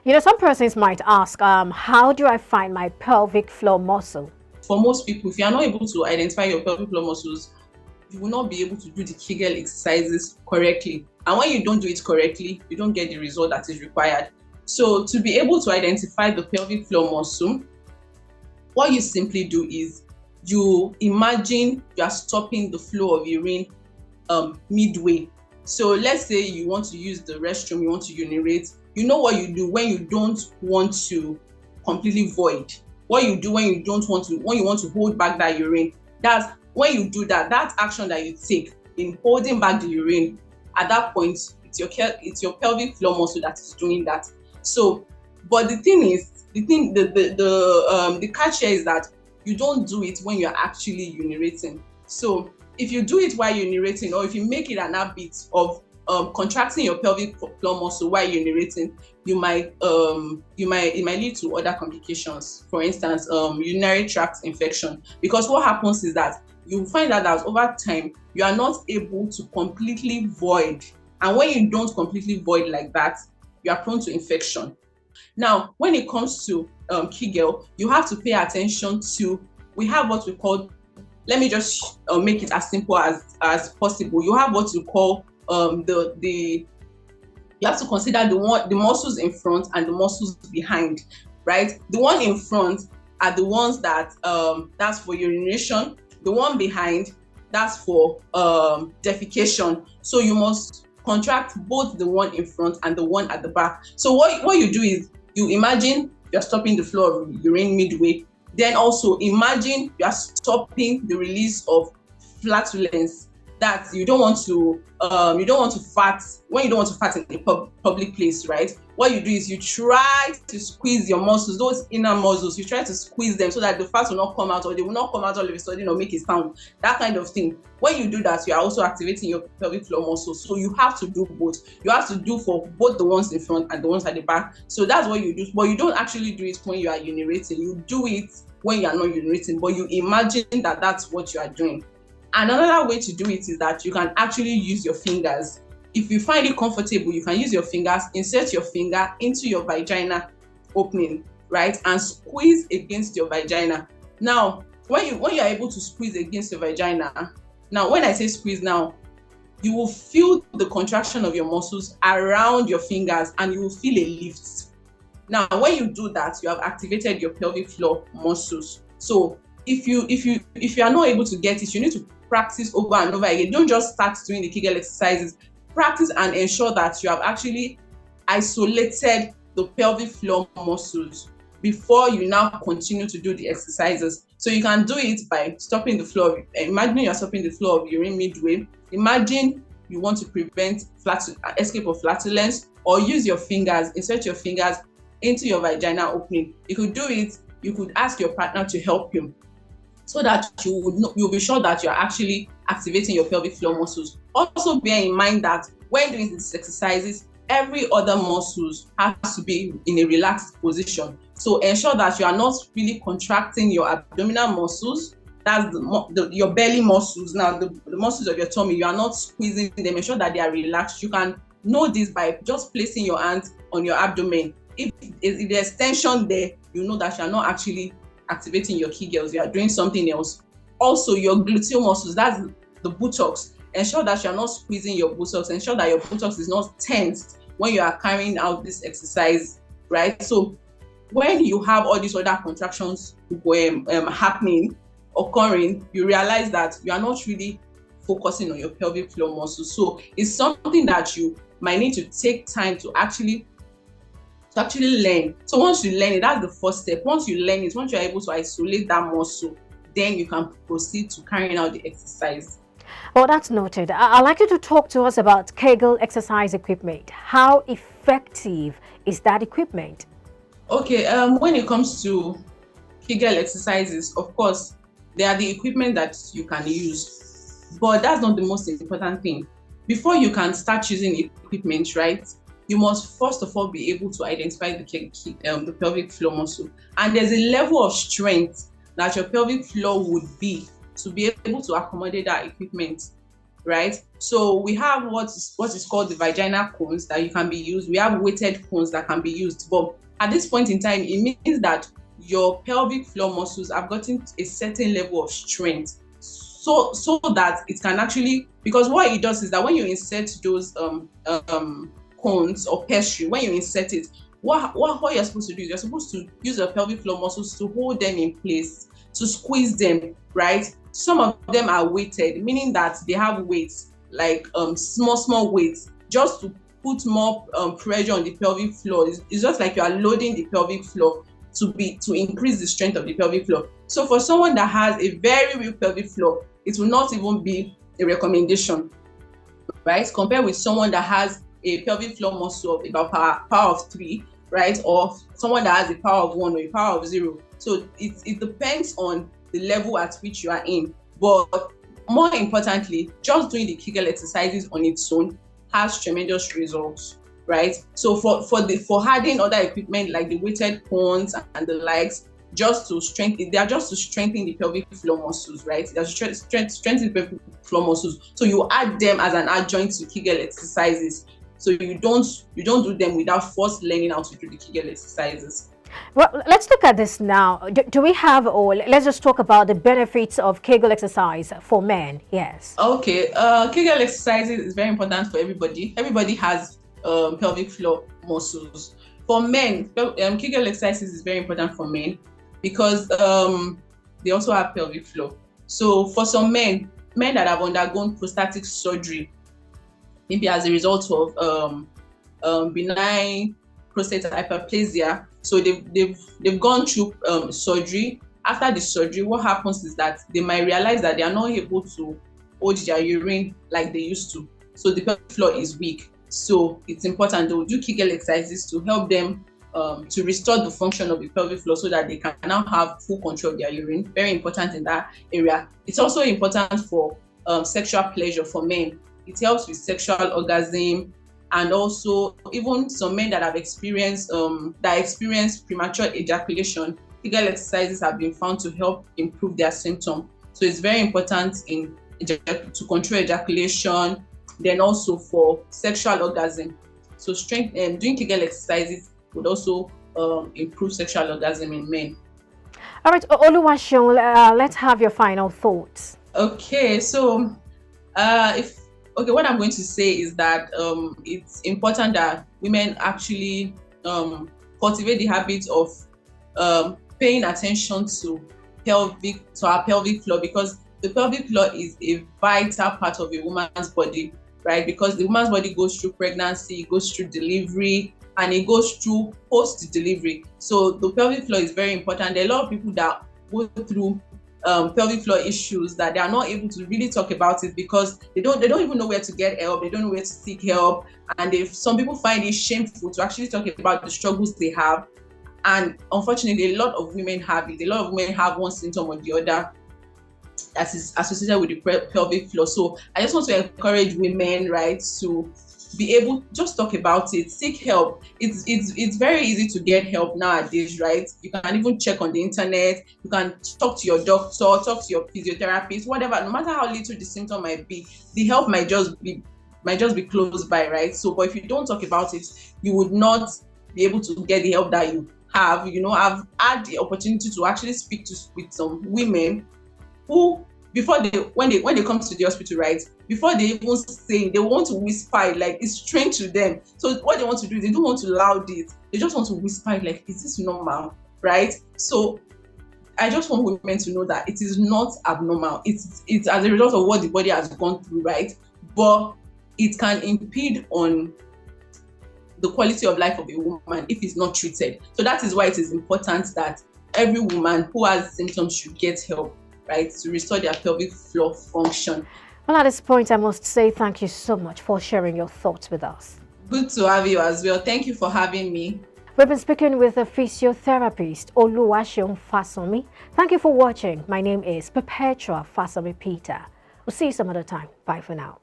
You know, some persons might ask, how do I find my pelvic floor muscle? For most people, if you are not able to identify your pelvic floor muscles, you will not be able to do the Kegel exercises correctly. And when you don't do it correctly, you don't get the result that is required. So to be able to identify the pelvic floor muscle, what you simply do is you imagine you are stopping the flow of urine midway. So let's say you want to use the restroom, you want to urinate. You know what you do when you don't want to completely void. What you do when you want to hold back that urine. That's when you do that action that you take in holding back the urine. At that point, it's your pelvic floor muscle that is doing that. So, but the catch here is that you don't do it when you're actually urinating. So if you do it while urinating, or if you make it an habit of contracting your pelvic floor muscle while urinating, it might lead to other complications. For instance, urinary tract infection. Because what happens is that you find out that over time you are not able to completely void, and when you don't completely void like that, you are prone to infection. Now, when it comes to Kegel, you have to pay attention to, we have what we call, let me just make it as simple as possible. You have what you call you have to consider the muscles in front and the muscles behind, right? The one in front are the ones that that's for urination. The one behind, that's for defecation. So you must contract both the one in front and the one at the back. So what you do is you imagine you're stopping the flow of urine midway. Then also imagine you are stopping the release of flatulence. That you don't want to fart when you don't want to fart in a public place, right? What you do is you try to squeeze your muscles, those inner muscles. You try to squeeze them so that the fat will not come out, or they will not come out all of a sudden or make a sound. That kind of thing. When you do that, you are also activating your pelvic floor muscles. So you have to do both. You have to do for both the ones in front and the ones at the back. So that's what you do. But you don't actually do it when you are urinating. You do it when you are not urinating, but you imagine that that's what you are doing. Another way to do it is that you can actually use your fingers. If you find it comfortable, you can use your fingers, insert your finger into your vagina opening, right? And squeeze against your vagina. Now, when you are able to squeeze against your vagina, now when I say squeeze now, you will feel the contraction of your muscles around your fingers and you will feel a lift. Now, when you do that, you have activated your pelvic floor muscles. So if you are not able to get it, you need to practice over and over again. Don't just start doing the Kegel exercises. Practice and ensure that you have actually isolated the pelvic floor muscles before you now continue to do the exercises. So you can do it by stopping the flow. Imagine you're stopping the flow of urine midway. Imagine you want to prevent escape of flatulence, or use your fingers, insert your fingers into your vagina opening. You could do it. You could ask your partner to help you, so that you'll be sure that you're actually activating your pelvic floor muscles. Also bear in mind that when doing these exercises, every other muscles has to be in a relaxed position. So ensure that you are not really contracting your abdominal muscles. That's your belly muscles. Now the muscles of your tummy, you are not squeezing them. Ensure that they are relaxed. You can know this by just placing your hands on your abdomen. If there's tension there, you know that you are not actually activating your Kegels, you are doing something else. Also, your gluteal muscles, that's the buttocks. Ensure that you are not squeezing your buttocks. Ensure that your buttocks is not tensed when you are carrying out this exercise, right? So when you have all these other contractions occurring, you realize that you are not really focusing on your pelvic floor muscles. So it's something that you might need to take time to actually learn. So once you learn it, that's the first step. Once you learn it, once you're able to isolate that muscle, then you can proceed to carrying out the exercise. Well, that's noted. I'd like you to talk to us about Kegel exercise equipment. How effective is that equipment? Okay, when it comes to Kegel exercises, of course, they are the equipment that you can use, but that's not the most important thing. Before you can start using equipment, right, you must first of all be able to identify the pelvic floor muscle. And there's a level of strength that your pelvic floor would be to be able to accommodate that equipment. right? So we have what is called the vaginal cones that you can be used. We have weighted cones that can be used. But at this point in time, it means that your pelvic floor muscles have gotten a certain level of strength. So that it can actually, because what it does is that when you insert those cones or pessary, when you insert it, what you're supposed to do is you're supposed to use your pelvic floor muscles to hold them in place, to squeeze them, right? Some of them are weighted, meaning that they have weights, like small weights, just to put more pressure on the pelvic floor. It's just like you are loading the pelvic floor to increase the strength of the pelvic floor. So for someone that has a very weak pelvic floor, it will not even be a recommendation, right? Compared with someone that has a pelvic floor muscle of about power of 3, right? Or someone that has a power of 1 or a power of 0. So it depends on the level at which you are in. But more importantly, just doing the Kegel exercises on its own has tremendous results, right? So for adding other equipment like the weighted cones and the likes, they are just to strengthen the pelvic floor muscles, right? They are to strengthen the pelvic floor muscles. So you add them as an adjoint to Kegel exercises. So you don't do them without first learning how to do the Kegel exercises. Well, let's look at this now. Do we have, or let's just talk about the benefits of Kegel exercise for men? Yes. Okay. Kegel exercises is very important for everybody. Everybody has pelvic floor muscles. For men, Kegel exercises is very important for men because they also have pelvic floor. So for some men that have undergone prostatic surgery, maybe as a result of benign prostate hyperplasia, so they've gone through surgery. After the surgery, what happens is that they might realize that they are not able to hold their urine like they used to. So the pelvic floor is weak. So it's important they will do Kegel exercises to help them to restore the function of the pelvic floor so that they can now have full control of their urine. Very important in that area. It's also important for sexual pleasure for men. It helps with sexual orgasm, and also even some men that have experienced premature ejaculation. Kegel exercises have been found to help improve their symptoms. So it's very important to control ejaculation, then also for sexual orgasm. So doing Kegel exercises would also improve sexual orgasm in men. All right, Oluwaseun, let's have your final thoughts. Okay, so what I'm going to say is that it's important that women actually cultivate the habit of paying attention to our pelvic floor, because the pelvic floor is a vital part of a woman's body, right? Because the woman's body goes through pregnancy, it goes through delivery, and it goes through post-delivery. So the pelvic floor is very important. There are a lot of people that go through pelvic floor issues that they are not able to really talk about it because they don't even know where to get help. They don't know where to seek help, and some people find it shameful to actually talk about the struggles they have. And unfortunately, a lot of women have it. A lot of women have one symptom or the other that is associated with the pelvic floor. So I just want to encourage women, right, to be able to just talk about it, seek help. It's very easy to get help nowadays, right? You can even check on the internet. You can talk to your doctor, talk to your physiotherapist, whatever. No matter how little the symptom might be, the help might just be close by, right? So, but if you don't talk about it, you would not be able to get the help that you have. I've had the opportunity to actually speak with some women who, when they come to the hospital, right, before they even say, they want to whisper it, like it's strange to them. So what they want to do is they don't want to loud it. They just want to whisper it, like, is this normal, right? So I just want women to know that it is not abnormal. It's as a result of what the body has gone through, right? But it can impede on the quality of life of a woman if it's not treated. So that is why it is important that every woman who has symptoms should get help, right, to restore their pelvic floor function. Well, at this point, I must say thank you so much for sharing your thoughts with us. Good to have you as well. Thank you for having me. We've been speaking with a physiotherapist, Oluwaseun Fasomi. Thank you for watching. My name is Perpetua Fasomi Peter. We'll see you some other time. Bye for now.